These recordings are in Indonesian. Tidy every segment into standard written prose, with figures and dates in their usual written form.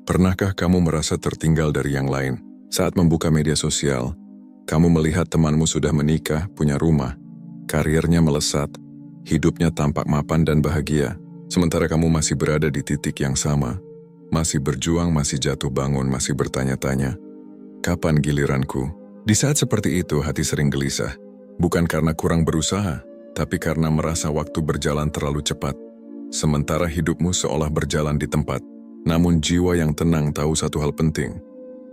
Pernahkah kamu merasa tertinggal dari yang lain? Saat membuka media sosial, kamu melihat temanmu sudah menikah, punya rumah, karirnya melesat, hidupnya tampak mapan dan bahagia. Sementara kamu masih berada di titik yang sama, masih berjuang, masih jatuh bangun, masih bertanya-tanya, kapan giliranku? Di saat seperti itu hati sering gelisah, bukan karena kurang berusaha, tapi karena merasa waktu berjalan terlalu cepat. Sementara hidupmu seolah berjalan di tempat. Namun jiwa yang tenang tahu satu hal penting.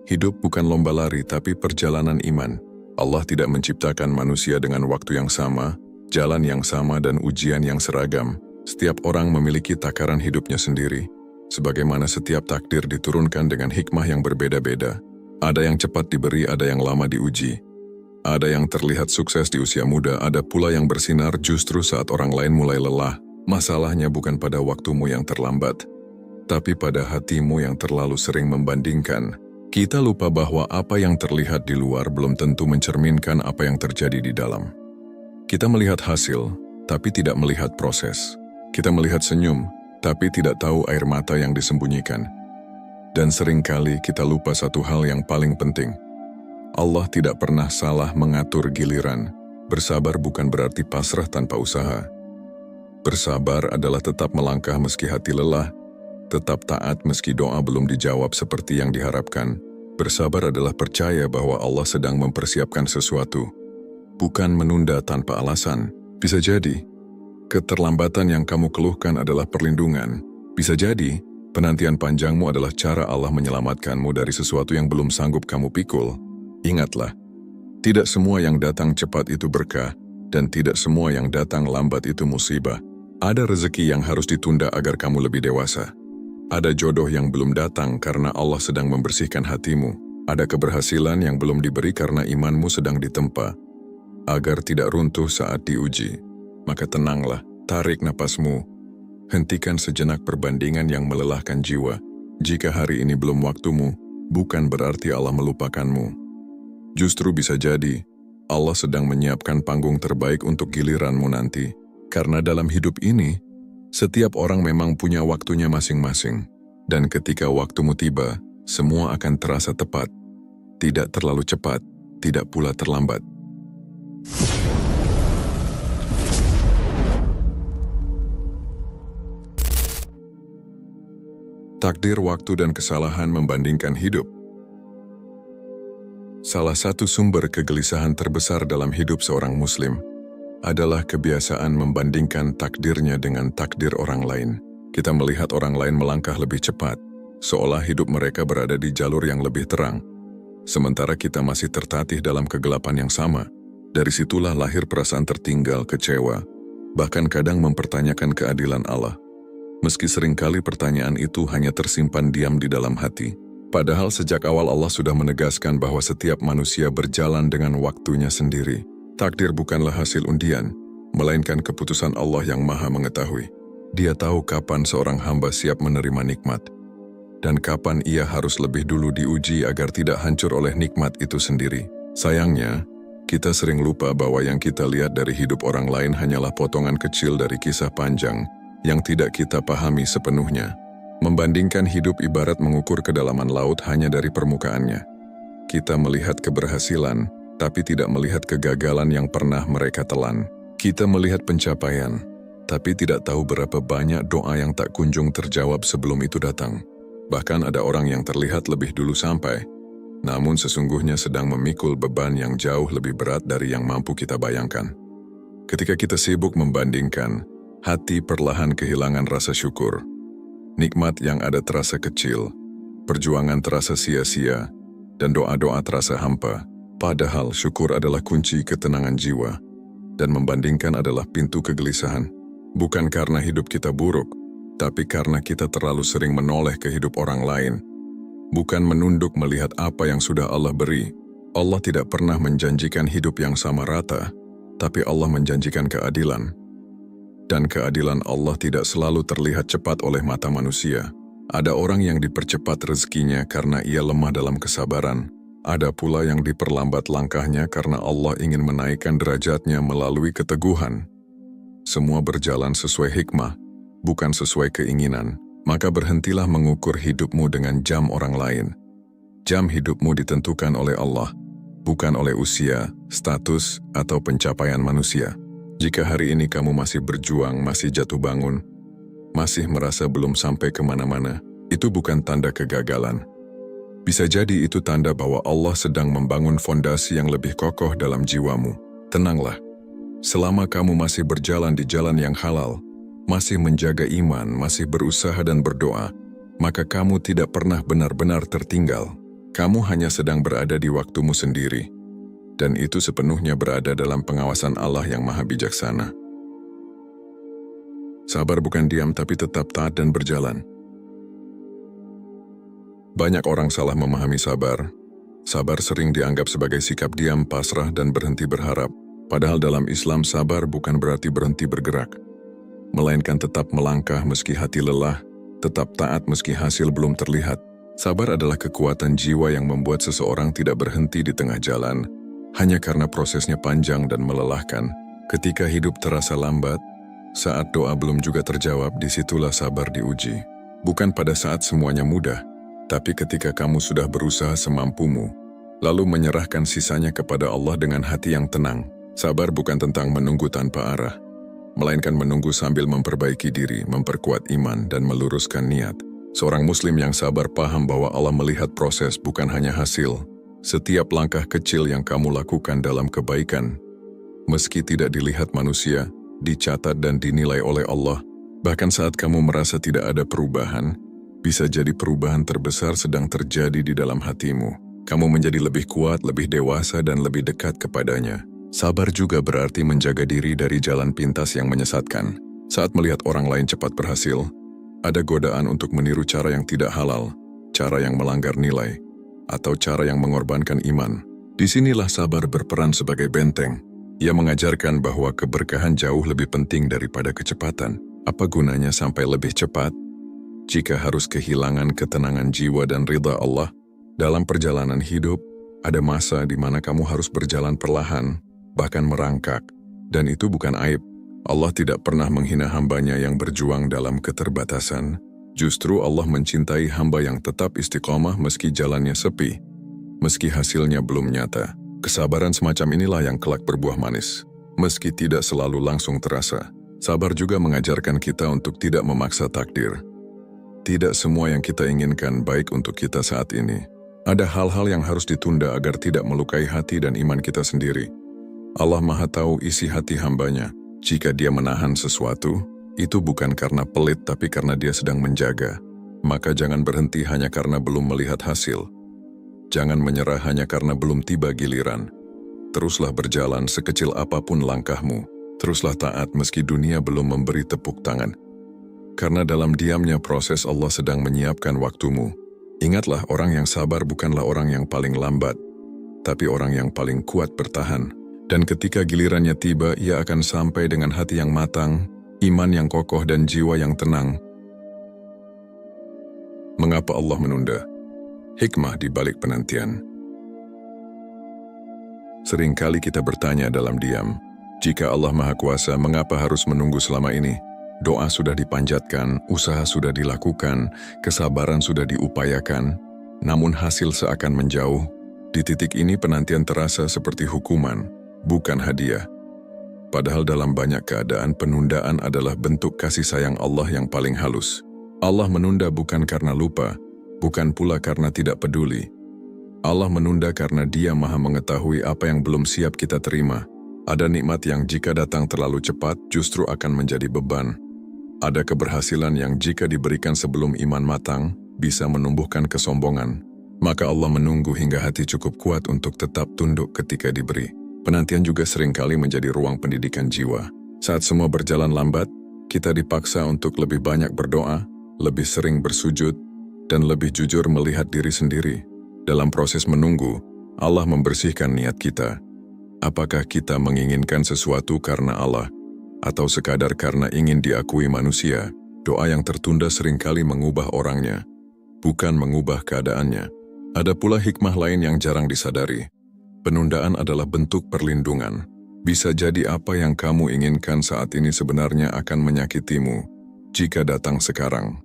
Hidup bukan lomba lari tapi perjalanan iman. Allah tidak menciptakan manusia dengan waktu yang sama, jalan yang sama dan ujian yang seragam. Setiap orang memiliki takaran hidupnya sendiri. Sebagaimana setiap takdir diturunkan dengan hikmah yang berbeda-beda. Ada yang cepat diberi, ada yang lama diuji. Ada yang terlihat sukses di usia muda, ada pula yang bersinar justru saat orang lain mulai lelah. Masalahnya bukan pada waktumu yang terlambat, tapi pada hatimu yang terlalu sering membandingkan. Kita lupa bahwa apa yang terlihat di luar belum tentu mencerminkan apa yang terjadi di dalam. Kita melihat hasil, tapi tidak melihat proses. Kita melihat senyum, tapi tidak tahu air mata yang disembunyikan. Dan seringkali kita lupa satu hal yang paling penting. Allah tidak pernah salah mengatur giliran. Bersabar bukan berarti pasrah tanpa usaha. Bersabar adalah tetap melangkah meski hati lelah, tetap taat meski doa belum dijawab seperti yang diharapkan. Bersabar adalah percaya bahwa Allah sedang mempersiapkan sesuatu, bukan menunda tanpa alasan. Bisa jadi, keterlambatan yang kamu keluhkan adalah perlindungan. Bisa jadi, penantian panjangmu adalah cara Allah menyelamatkanmu dari sesuatu yang belum sanggup kamu pikul. Ingatlah, tidak semua yang datang cepat itu berkah, dan tidak semua yang datang lambat itu musibah. Ada rezeki yang harus ditunda agar kamu lebih dewasa. Ada jodoh yang belum datang karena Allah sedang membersihkan hatimu. Ada keberhasilan yang belum diberi karena imanmu sedang ditempa. Agar tidak runtuh saat diuji, maka tenanglah, tarik napasmu. Hentikan sejenak perbandingan yang melelahkan jiwa. Jika hari ini belum waktumu, bukan berarti Allah melupakanmu. Justru bisa jadi, Allah sedang menyiapkan panggung terbaik untuk giliranmu nanti. Karena dalam hidup ini, setiap orang memang punya waktunya masing-masing. Dan ketika waktumu tiba, semua akan terasa tepat. Tidak terlalu cepat, tidak pula terlambat. Takdir, waktu, dan kesalahan membandingkan hidup. Salah satu sumber kegelisahan terbesar dalam hidup seorang Muslim adalah kebiasaan membandingkan takdirnya dengan takdir orang lain. Kita melihat orang lain melangkah lebih cepat, seolah hidup mereka berada di jalur yang lebih terang. Sementara kita masih tertatih dalam kegelapan yang sama. Dari situlah lahir perasaan tertinggal, kecewa, bahkan kadang mempertanyakan keadilan Allah. Meski seringkali pertanyaan itu hanya tersimpan diam di dalam hati. Padahal sejak awal Allah sudah menegaskan bahwa setiap manusia berjalan dengan waktunya sendiri. Takdir bukanlah hasil undian, melainkan keputusan Allah yang Maha Mengetahui. Dia tahu kapan seorang hamba siap menerima nikmat, dan kapan ia harus lebih dulu diuji agar tidak hancur oleh nikmat itu sendiri. Sayangnya, kita sering lupa bahwa yang kita lihat dari hidup orang lain hanyalah potongan kecil dari kisah panjang yang tidak kita pahami sepenuhnya. Membandingkan hidup ibarat mengukur kedalaman laut hanya dari permukaannya. Kita melihat keberhasilan, tapi tidak melihat kegagalan yang pernah mereka telan. Kita melihat pencapaian, tapi tidak tahu berapa banyak doa yang tak kunjung terjawab sebelum itu datang. Bahkan ada orang yang terlihat lebih dulu sampai, namun sesungguhnya sedang memikul beban yang jauh lebih berat dari yang mampu kita bayangkan. Ketika kita sibuk membandingkan, hati perlahan kehilangan rasa syukur. Nikmat yang ada terasa kecil, perjuangan terasa sia-sia, dan doa-doa terasa hampa. Padahal syukur adalah kunci ketenangan jiwa, dan membandingkan adalah pintu kegelisahan. Bukan karena hidup kita buruk, tapi karena kita terlalu sering menoleh ke hidup orang lain. Bukan menunduk melihat apa yang sudah Allah beri. Allah tidak pernah menjanjikan hidup yang sama rata, tapi Allah menjanjikan keadilan. Dan keadilan Allah tidak selalu terlihat cepat oleh mata manusia. Ada orang yang dipercepat rezekinya karena ia lemah dalam kesabaran. Ada pula yang diperlambat langkahnya karena Allah ingin menaikkan derajatnya melalui keteguhan. Semua berjalan sesuai hikmah, bukan sesuai keinginan. maka berhentilah mengukur hidupmu dengan jam orang lain. Jam hidupmu ditentukan oleh Allah, bukan oleh usia, status, atau pencapaian manusia. Jika hari ini kamu masih berjuang, masih jatuh bangun, masih merasa belum sampai kemana-mana, itu bukan tanda kegagalan. Bisa jadi itu tanda bahwa Allah sedang membangun fondasi yang lebih kokoh dalam jiwamu. Tenanglah, selama kamu masih berjalan di jalan yang halal, masih menjaga iman, masih berusaha dan berdoa, maka kamu tidak pernah benar-benar tertinggal. Kamu hanya sedang berada di waktumu sendiri, dan itu sepenuhnya berada dalam pengawasan Allah yang Maha Bijaksana. Sabar bukan diam tapi tetap taat dan berjalan. Banyak orang salah memahami sabar. Sabar sering dianggap sebagai sikap diam, pasrah, dan berhenti berharap. Padahal dalam Islam sabar bukan berarti berhenti bergerak, melainkan tetap melangkah meski hati lelah, tetap taat meski hasil belum terlihat. Sabar adalah kekuatan jiwa yang membuat seseorang tidak berhenti di tengah jalan, hanya karena prosesnya panjang dan melelahkan. Ketika hidup terasa lambat, saat doa belum juga terjawab, disitulah sabar diuji. Bukan pada saat semuanya mudah, tapi ketika kamu sudah berusaha semampumu, lalu menyerahkan sisanya kepada Allah dengan hati yang tenang. Sabar bukan tentang menunggu tanpa arah, melainkan menunggu sambil memperbaiki diri, memperkuat iman, dan meluruskan niat. Seorang muslim yang sabar paham bahwa Allah melihat proses, bukan hanya hasil. Setiap langkah kecil yang kamu lakukan dalam kebaikan, meski tidak dilihat manusia, dicatat dan dinilai oleh Allah. Bahkan saat kamu merasa tidak ada perubahan, bisa jadi perubahan terbesar sedang terjadi di dalam hatimu. Kamu menjadi lebih kuat, lebih dewasa, dan lebih dekat kepadanya. Sabar juga berarti menjaga diri dari jalan pintas yang menyesatkan. Saat melihat orang lain cepat berhasil, ada godaan untuk meniru cara yang tidak halal, cara yang melanggar nilai, atau cara yang mengorbankan iman. Disinilah sabar berperan sebagai benteng. Ia mengajarkan bahwa keberkahan jauh lebih penting daripada kecepatan. Apa gunanya sampai lebih cepat jika harus kehilangan ketenangan jiwa dan ridha Allah? Dalam perjalanan hidup, ada masa di mana kamu harus berjalan perlahan, bahkan merangkak, dan itu bukan aib. Allah tidak pernah menghina hambanya yang berjuang dalam keterbatasan. Justru Allah mencintai hamba yang tetap istiqomah meski jalannya sepi, meski hasilnya belum nyata. Kesabaran semacam inilah yang kelak berbuah manis, meski tidak selalu langsung terasa. Sabar juga mengajarkan kita untuk tidak memaksa takdir. Tidak semua yang kita inginkan baik untuk kita saat ini. Ada hal-hal yang harus ditunda agar tidak melukai hati dan iman kita sendiri. Allah Maha tahu isi hati hambanya. Jika dia menahan sesuatu, itu bukan karena pelit tapi karena dia sedang menjaga. Maka jangan berhenti hanya karena belum melihat hasil. Jangan menyerah hanya karena belum tiba giliran. Teruslah berjalan sekecil apapun langkahmu. Teruslah taat meski dunia belum memberi tepuk tangan. Karena dalam diamnya proses Allah sedang menyiapkan waktumu. Ingatlah, orang yang sabar bukanlah orang yang paling lambat, tapi orang yang paling kuat bertahan. Dan ketika gilirannya tiba, ia akan sampai dengan hati yang matang, iman yang kokoh, dan jiwa yang tenang. Mengapa Allah menunda? Hikmah di balik penantian. Seringkali kita bertanya dalam diam, jika Allah Maha Kuasa, mengapa harus menunggu selama ini? Doa sudah dipanjatkan, usaha sudah dilakukan, kesabaran sudah diupayakan, namun hasil seakan menjauh. Di titik ini penantian terasa seperti hukuman, bukan hadiah. Padahal dalam banyak keadaan penundaan adalah bentuk kasih sayang Allah yang paling halus. Allah menunda bukan karena lupa, bukan pula karena tidak peduli. Allah menunda karena Dia Maha mengetahui apa yang belum siap kita terima. Ada nikmat yang jika datang terlalu cepat justru akan menjadi beban. Ada keberhasilan yang jika diberikan sebelum iman matang bisa menumbuhkan kesombongan. Maka Allah menunggu hingga hati cukup kuat untuk tetap tunduk ketika diberi. Penantian juga seringkali menjadi ruang pendidikan jiwa. Saat semua berjalan lambat, kita dipaksa untuk lebih banyak berdoa, lebih sering bersujud, dan lebih jujur melihat diri sendiri. Dalam proses menunggu, Allah membersihkan niat kita. Apakah kita menginginkan sesuatu karena Allah, atau sekadar karena ingin diakui manusia? Doa yang tertunda seringkali mengubah orangnya, bukan mengubah keadaannya. Ada pula hikmah lain yang jarang disadari. Penundaan adalah bentuk perlindungan. Bisa jadi apa yang kamu inginkan saat ini sebenarnya akan menyakitimu jika datang sekarang.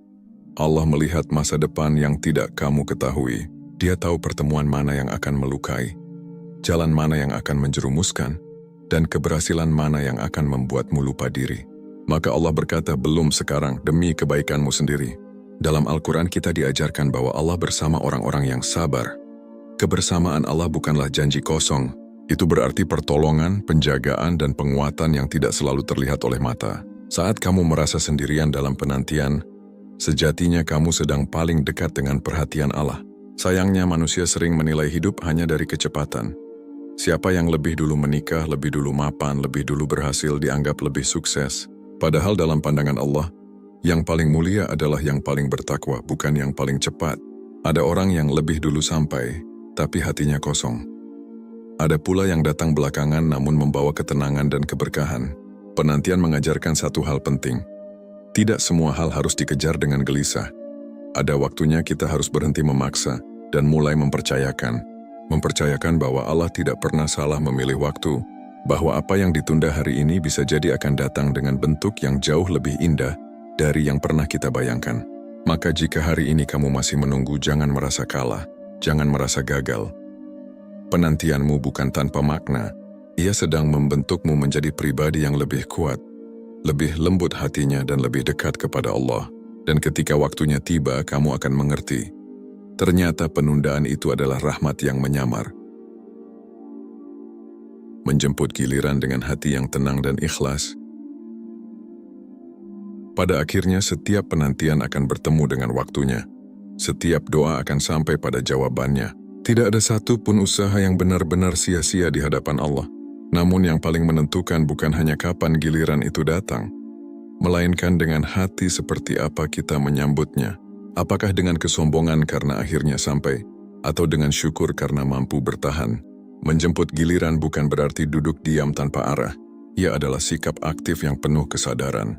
Allah melihat masa depan yang tidak kamu ketahui. Dia tahu pertemuan mana yang akan melukai, jalan mana yang akan menjerumuskan, dan keberhasilan mana yang akan membuatmu lupa diri. Maka Allah berkata, belum sekarang, demi kebaikanmu sendiri. Dalam Al-Quran kita diajarkan bahwa Allah bersama orang-orang yang sabar. Kebersamaan Allah bukanlah janji kosong. Itu berarti pertolongan, penjagaan, dan penguatan yang tidak selalu terlihat oleh mata. Saat kamu merasa sendirian dalam penantian, sejatinya kamu sedang paling dekat dengan perhatian Allah. Sayangnya manusia sering menilai hidup hanya dari kecepatan. Siapa yang lebih dulu menikah, lebih dulu mapan, lebih dulu berhasil dianggap lebih sukses. Padahal dalam pandangan Allah, yang paling mulia adalah yang paling bertakwa, bukan yang paling cepat. Ada orang yang lebih dulu sampai, tapi hatinya kosong. Ada pula yang datang belakangan namun membawa ketenangan dan keberkahan. Penantian mengajarkan satu hal penting. Tidak semua hal harus dikejar dengan gelisah. Ada waktunya kita harus berhenti memaksa dan mulai mempercayakan. Mempercayakan bahwa Allah tidak pernah salah memilih waktu, bahwa apa yang ditunda hari ini bisa jadi akan datang dengan bentuk yang jauh lebih indah dari yang pernah kita bayangkan. Maka jika hari ini kamu masih menunggu, jangan merasa kalah, jangan merasa gagal. Penantianmu bukan tanpa makna. Ia sedang membentukmu menjadi pribadi yang lebih kuat, lebih lembut hatinya dan lebih dekat kepada Allah. Dan ketika waktunya tiba, kamu akan mengerti. Ternyata penundaan itu adalah rahmat yang menyamar. Menjemput giliran dengan hati yang tenang dan ikhlas. Pada akhirnya setiap penantian akan bertemu dengan waktunya. Setiap doa akan sampai pada jawabannya. Tidak ada satu pun usaha yang benar-benar sia-sia di hadapan Allah. Namun yang paling menentukan bukan hanya kapan giliran itu datang, melainkan dengan hati seperti apa kita menyambutnya. Apakah dengan kesombongan karena akhirnya sampai, atau dengan syukur karena mampu bertahan. Menjemput giliran bukan berarti duduk diam tanpa arah. Ia adalah sikap aktif yang penuh kesadaran.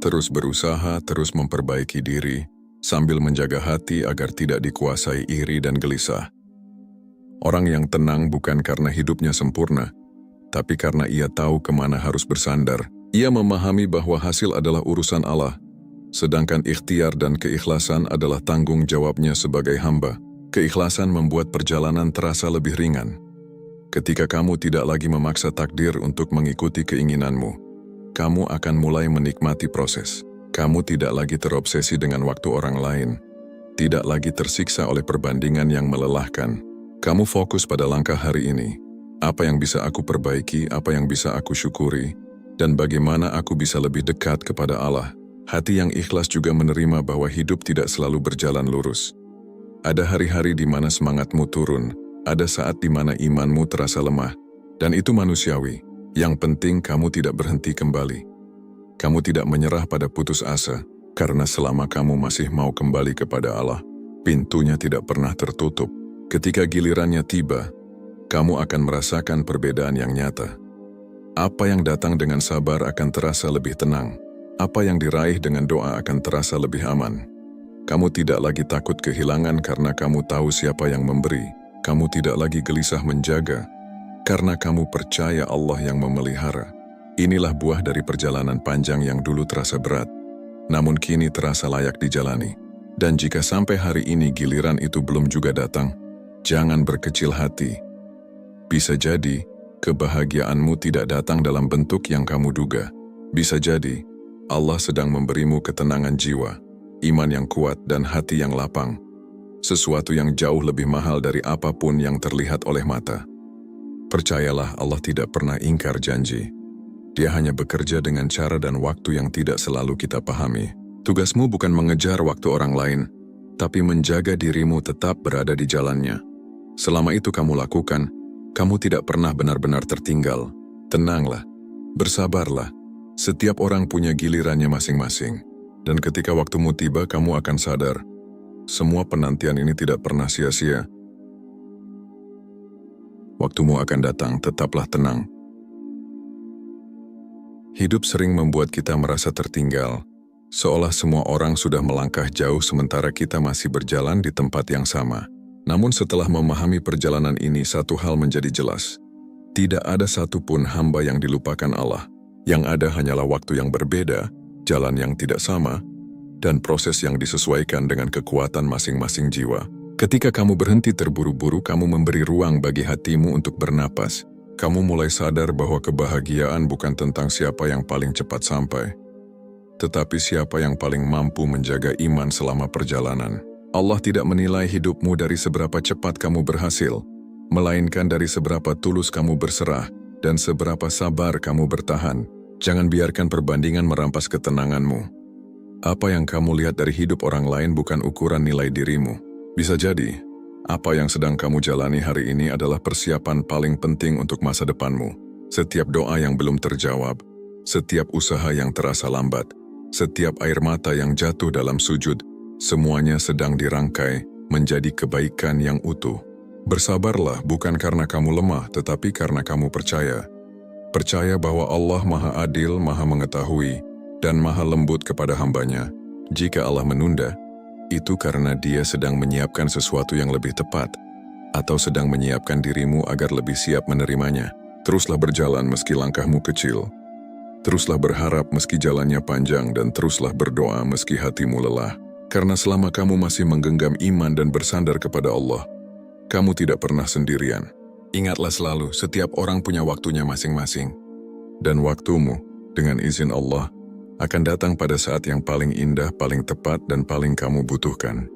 Terus berusaha, terus memperbaiki diri, sambil menjaga hati agar tidak dikuasai iri dan gelisah. Orang yang tenang bukan karena hidupnya sempurna, tapi karena ia tahu kemana harus bersandar. Ia memahami bahwa hasil adalah urusan Allah, sedangkan ikhtiar dan keikhlasan adalah tanggung jawabnya sebagai hamba. Keikhlasan membuat perjalanan terasa lebih ringan. Ketika kamu tidak lagi memaksa takdir untuk mengikuti keinginanmu, kamu akan mulai menikmati proses. Kamu tidak lagi terobsesi dengan waktu orang lain, tidak lagi tersiksa oleh perbandingan yang melelahkan. Kamu fokus pada langkah hari ini. Apa yang bisa aku perbaiki, apa yang bisa aku syukuri, dan bagaimana aku bisa lebih dekat kepada Allah. Hati yang ikhlas juga menerima bahwa hidup tidak selalu berjalan lurus. Ada hari-hari di mana semangatmu turun, ada saat di mana imanmu terasa lemah, dan itu manusiawi. Yang penting kamu tidak berhenti kembali. Kamu tidak menyerah pada putus asa, karena selama kamu masih mau kembali kepada Allah, pintunya tidak pernah tertutup. Ketika gilirannya tiba, kamu akan merasakan perbedaan yang nyata. Apa yang datang dengan sabar akan terasa lebih tenang. Apa yang diraih dengan doa akan terasa lebih aman. Kamu tidak lagi takut kehilangan karena kamu tahu siapa yang memberi. Kamu tidak lagi gelisah menjaga, karena kamu percaya Allah yang memelihara. Inilah buah dari perjalanan panjang yang dulu terasa berat, namun kini terasa layak dijalani. Dan jika sampai hari ini giliran itu belum juga datang, jangan berkecil hati. Bisa jadi, kebahagiaanmu tidak datang dalam bentuk yang kamu duga. Bisa jadi, Allah sedang memberimu ketenangan jiwa, iman yang kuat dan hati yang lapang. Sesuatu yang jauh lebih mahal dari apapun yang terlihat oleh mata. Percayalah, Allah tidak pernah ingkar janji. Dia hanya bekerja dengan cara dan waktu yang tidak selalu kita pahami. Tugasmu bukan mengejar waktu orang lain, tapi menjaga dirimu tetap berada di jalannya. Selama itu kamu lakukan, kamu tidak pernah benar-benar tertinggal. Tenanglah, bersabarlah. Setiap orang punya gilirannya masing-masing. Dan ketika waktumu tiba, kamu akan sadar, semua penantian ini tidak pernah sia-sia. Waktumu akan datang, tetaplah tenang. Hidup sering membuat kita merasa tertinggal, seolah semua orang sudah melangkah jauh sementara kita masih berjalan di tempat yang sama. Namun setelah memahami perjalanan ini, satu hal menjadi jelas. Tidak ada satupun hamba yang dilupakan Allah. Yang ada hanyalah waktu yang berbeda, jalan yang tidak sama, dan proses yang disesuaikan dengan kekuatan masing-masing jiwa. Ketika kamu berhenti terburu-buru, kamu memberi ruang bagi hatimu untuk bernapas. Kamu mulai sadar bahwa kebahagiaan bukan tentang siapa yang paling cepat sampai, tetapi siapa yang paling mampu menjaga iman selama perjalanan. Allah tidak menilai hidupmu dari seberapa cepat kamu berhasil, melainkan dari seberapa tulus kamu berserah dan seberapa sabar kamu bertahan. Jangan biarkan perbandingan merampas ketenanganmu. Apa yang kamu lihat dari hidup orang lain bukan ukuran nilai dirimu. Bisa jadi, apa yang sedang kamu jalani hari ini adalah persiapan paling penting untuk masa depanmu. Setiap doa yang belum terjawab, setiap usaha yang terasa lambat, setiap air mata yang jatuh dalam sujud, semuanya sedang dirangkai menjadi kebaikan yang utuh. Bersabarlah bukan karena kamu lemah, tetapi karena kamu percaya. Percaya bahwa Allah Maha Adil, Maha Mengetahui, dan Maha Lembut kepada hambanya. Jika Allah menunda, itu karena Dia sedang menyiapkan sesuatu yang lebih tepat, atau sedang menyiapkan dirimu agar lebih siap menerimanya. Teruslah berjalan meski langkahmu kecil. Teruslah berharap meski jalannya panjang, dan teruslah berdoa meski hatimu lelah. Karena selama kamu masih menggenggam iman dan bersandar kepada Allah, kamu tidak pernah sendirian. Ingatlah selalu, setiap orang punya waktunya masing-masing. Dan waktumu, dengan izin Allah, akan datang pada saat yang paling indah, paling tepat, dan paling kamu butuhkan.